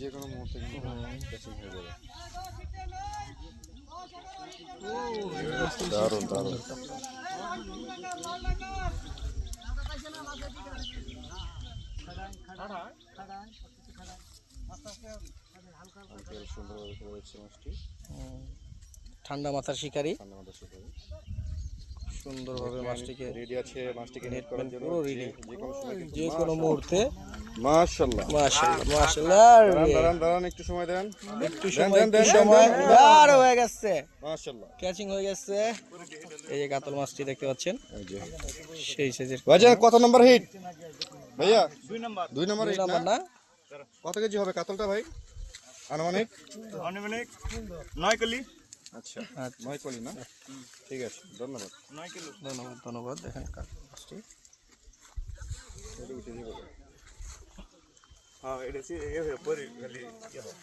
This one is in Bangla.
যে কোনো মুহূর্তে কিন্তু ক্যাচিং হয়ে যাবে। দারুণ দারুণ। সুন্দরভাবে চলে যাচ্ছে মাছটি। ঠান্ডা মাথার শিকারি, ঠান্ডা মাথার শিকারি সুন্দরভাবে মাছটিকে রেডি আছে, মাছটিকে নেট করার জন্য পুরো রেডি, যে কোনো সময় কিন্তু যে কোনো মুহূর্তে। মাশাআল্লাহ মাশাআল্লাহ মাশাআল্লাহ। দাঁড়ান দাঁড়ান একটু সময় দেন, একটু সময় আর হয়ে গেছে, মাশাআল্লাহ ক্যাচিং হয়ে গেছে। এই যে কাতল মাছটি দেখতে পাচ্ছেন, এই যে সেই সাইজের। ভাইজান কত নম্বর হিট ভাইয়া? 2 নম্বর হিট নাম্বার না? না, কত কেজি হবে কাতলটা ভাই আনুমানিক? 9 কেজি। আচ্ছা 9 কেজি না, ঠিক আছে ধন্যবাদ। 9 কিলো। ধন্যবাদ ধন্যবাদ। দেখেন কাতল মাছটি উঠে যাবে। হ্যাঁ এটা সে এ হয়ে পরে খালি ইয়ে হয়।